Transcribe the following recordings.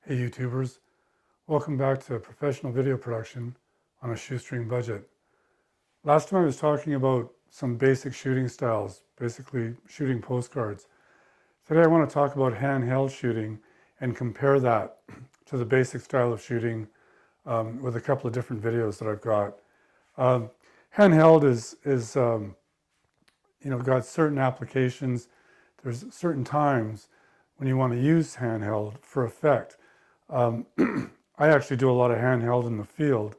Hey YouTubers, welcome back to professional video production on a shoestring budget. Last time I was talking about some basic shooting styles, basically shooting postcards. Today I want to talk about handheld shooting and compare that to the basic style of shooting with a couple of different videos that I've got. Um, Handheld is got certain applications. There's certain times when you want to use handheld for effect. I actually do a lot of handheld in the field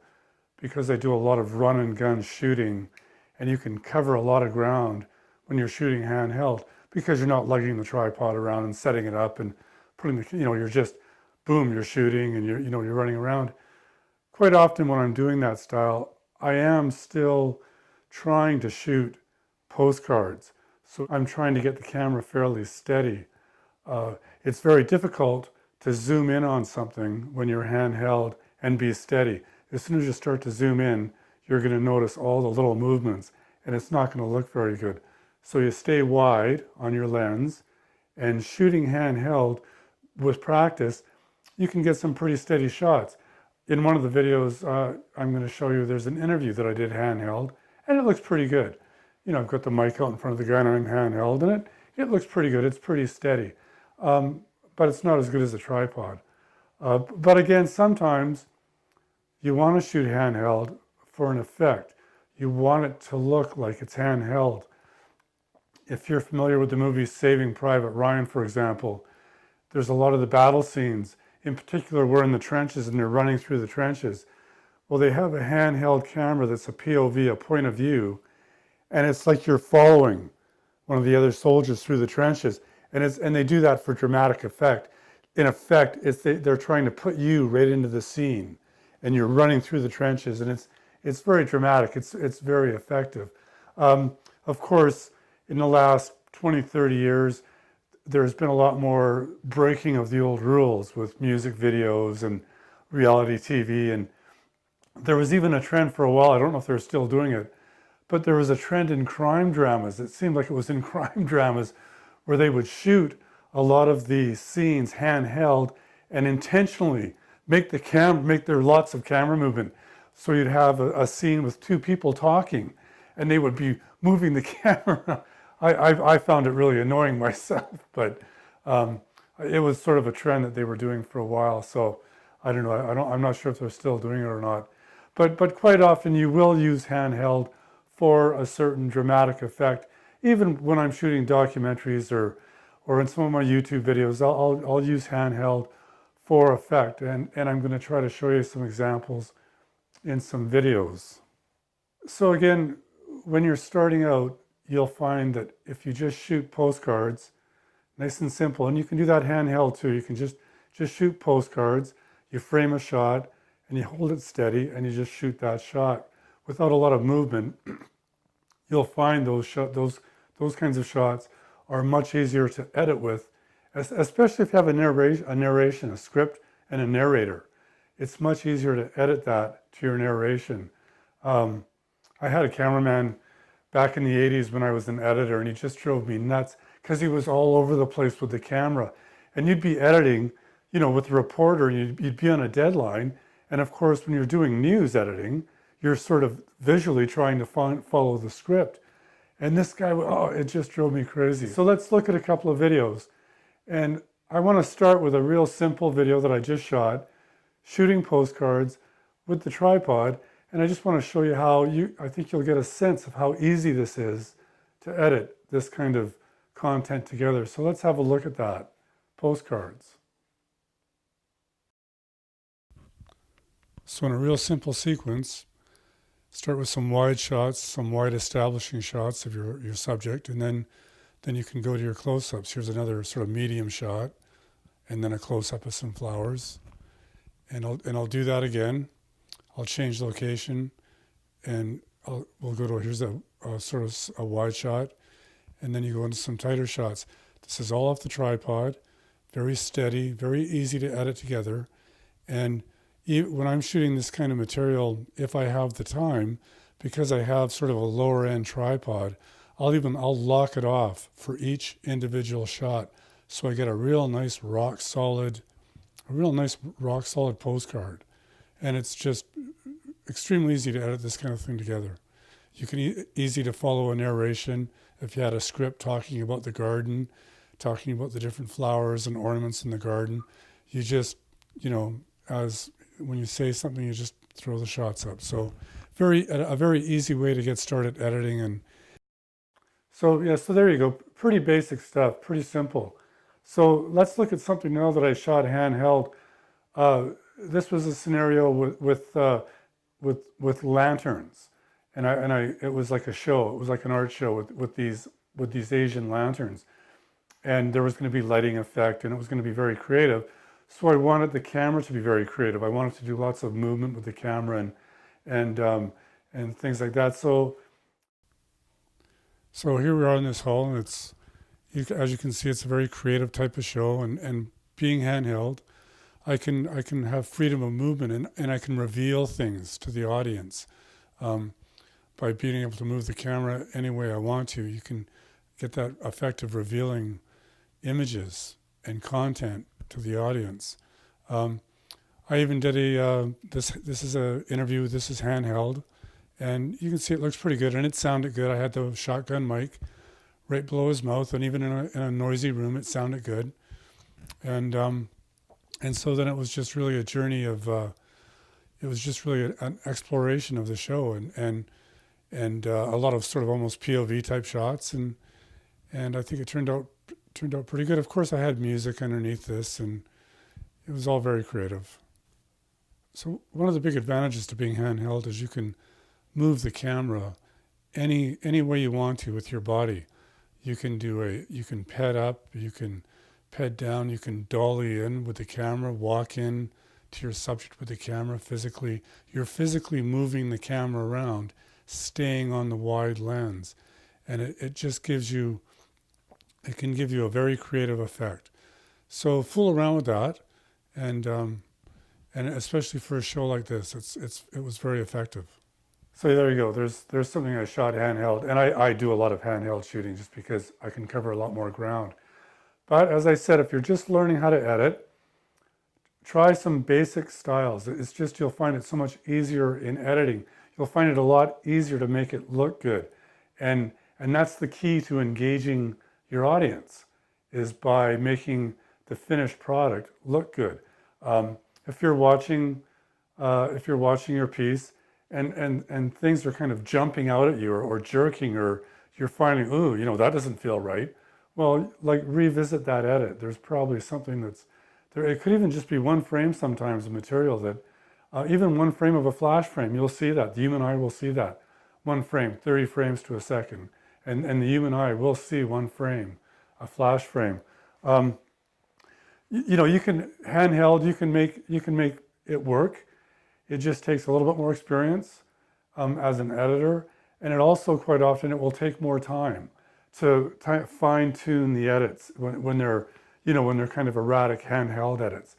because I do a lot of run and gun shooting, and you can cover a lot of ground when you're shooting handheld because you're not lugging the tripod around and setting it up and putting the, you're just, boom, you're shooting and you're running around. Quite often when I'm doing that style, I am still trying to shoot postcards. So I'm trying to get the camera fairly steady. It's very difficult to zoom in on something when you're handheld and be steady. As soon as you start to zoom in, you're going to notice all the little movements and it's not going to look very good. So you stay wide on your lens, and shooting handheld with practice, you can get some pretty steady shots. In one of the videos I'm going to show you, there's an interview that I did handheld and it looks pretty good. I've got the mic out in front of the guy and I'm handheld and it looks pretty good. It's pretty steady. But it's not as good as a tripod. But again, sometimes you want to shoot handheld for an effect. You want it to look like it's handheld. If you're familiar with the movie Saving Private Ryan, for example, there's a lot of the battle scenes. In particular, we're in the trenches and they're running through the trenches. Well, they have a handheld camera that's a POV, a point of view, and it's like you're following one of the other soldiers through the trenches. And they do that for dramatic effect. In effect, they're trying to put you right into the scene, and you're running through the trenches, and it's very dramatic. It's very effective. Of course, in the last 20, 30 years, there's been a lot more breaking of the old rules with music videos and reality TV, and there was even a trend for a while. I don't know if they're still doing it, but there was a trend in crime dramas. It seemed like it was in crime dramas where they would shoot a lot of the scenes handheld and intentionally make there lots of camera movement. So you'd have a scene with two people talking and they would be moving the camera. I found it really annoying myself, but it was sort of a trend that they were doing for a while. So I don't know, I'm not sure if they're still doing it or not. But quite often you will use handheld for a certain dramatic effect. Even when I'm shooting documentaries or in some of my YouTube videos, I'll use handheld for effect. And I'm going to try to show you some examples in some videos. So again, when you're starting out, you'll find that if you just shoot postcards, nice and simple, and you can do that handheld too. You can just shoot postcards, you frame a shot, and you hold it steady, and you just shoot that shot without a lot of movement. You'll find those kinds of shots are much easier to edit with, especially if you have a narration, a script, and a narrator. It's much easier to edit that to your narration. I had a cameraman back in the 80s when I was an editor, and he just drove me nuts because he was all over the place with the camera. And you'd be editing, with the reporter, you'd be on a deadline. And of course, when you're doing news editing, you're sort of visually trying to follow the script. And this guy, it just drove me crazy. So let's look at a couple of videos. And I want to start with a real simple video that I just shot, shooting postcards with the tripod. And I just want to show you how I think you'll get a sense of how easy this is to edit this kind of content together. So let's have a look at that. Postcards. So in a real simple sequence, start with some wide shots, some wide establishing shots of your subject, and then you can go to your close-ups. Here's another sort of medium shot, and then a close-up of some flowers. And I'll do that again. I'll change location, and we'll go to, here's a sort of a wide shot, and then you go into some tighter shots. This is all off the tripod, very steady, very easy to edit together. And when I'm shooting this kind of material, if I have the time, because I have sort of a lower end tripod, I'll lock it off for each individual shot. So I get a real nice rock solid real nice rock solid postcard. And it's just extremely easy to edit this kind of thing together. You can easy to follow a narration if you had a script talking about the garden, talking about the different flowers and ornaments in the garden. You just, as when you say something, you just throw the shots up. So a very easy way to get started editing. And so there you go. Pretty basic stuff, pretty simple. So let's look at something now that I shot handheld. This was a scenario with lanterns, and it was like a show. It was like an art show with these Asian lanterns, and there was going to be lighting effect, and it was going to be very creative. So I wanted the camera to be very creative. I wanted to do lots of movement with the camera and things like that. So here we are in this hall, and as you can see, it's a very creative type of show, and being handheld, I can have freedom of movement, and I can reveal things to the audience by being able to move the camera any way I want to. You can get that effect of revealing images and content to the audience. I even did this is an interview. This is handheld, and you can see it looks pretty good, and it sounded good. I had the shotgun mic right below his mouth, and even in a noisy room, it sounded good. And so then it was just really a journey of, it was just really an exploration of the show, and a lot of sort of almost POV type shots, and I think it turned out pretty good. Of course, I had music underneath this, and it was all very creative. So one of the big advantages to being handheld is you can move the camera any way you want to with your body. You can ped up, you can ped down, you can dolly in with the camera, walk in to your subject with the camera physically. You're physically moving the camera around, staying on the wide lens. And it just gives you, it can give you a very creative effect. So fool around with that, and especially for a show like this, it was very effective. So there you go. There's something I shot handheld, and I do a lot of handheld shooting just because I can cover a lot more ground. But as I said, if you're just learning how to edit, try some basic styles. It's just, you'll find it so much easier in editing. You'll find it a lot easier to make it look good. And that's the key to engaging your audience, is by making the finished product look good. If you're watching your piece and things are kind of jumping out at you or jerking, or you're finding, ooh, that doesn't feel right. Well, like, revisit that edit. There's probably something that's there. It could even just be one frame sometimes of material that, even one frame of a flash frame, you'll see that. The human eye will see that. One frame, 30 frames to a second. And the human eye will see one frame, a flash frame. You can handheld, you can make it work. It just takes a little bit more experience as an editor. And it also, quite often, it will take more time to fine tune the edits when they're kind of erratic handheld edits.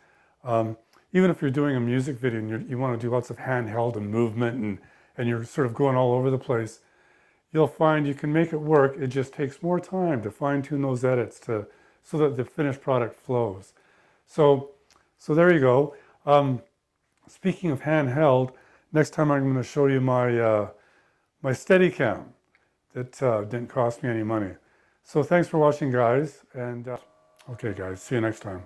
Even if you're doing a music video and you want to do lots of handheld and movement and you're sort of going all over the place, you'll find you can make it work. It just takes more time to fine tune those edits so that the finished product flows. So there you go. Speaking of handheld, next time I'm going to show you my Steadicam. That didn't cost me any money. So thanks for watching, guys. And okay, guys, see you next time.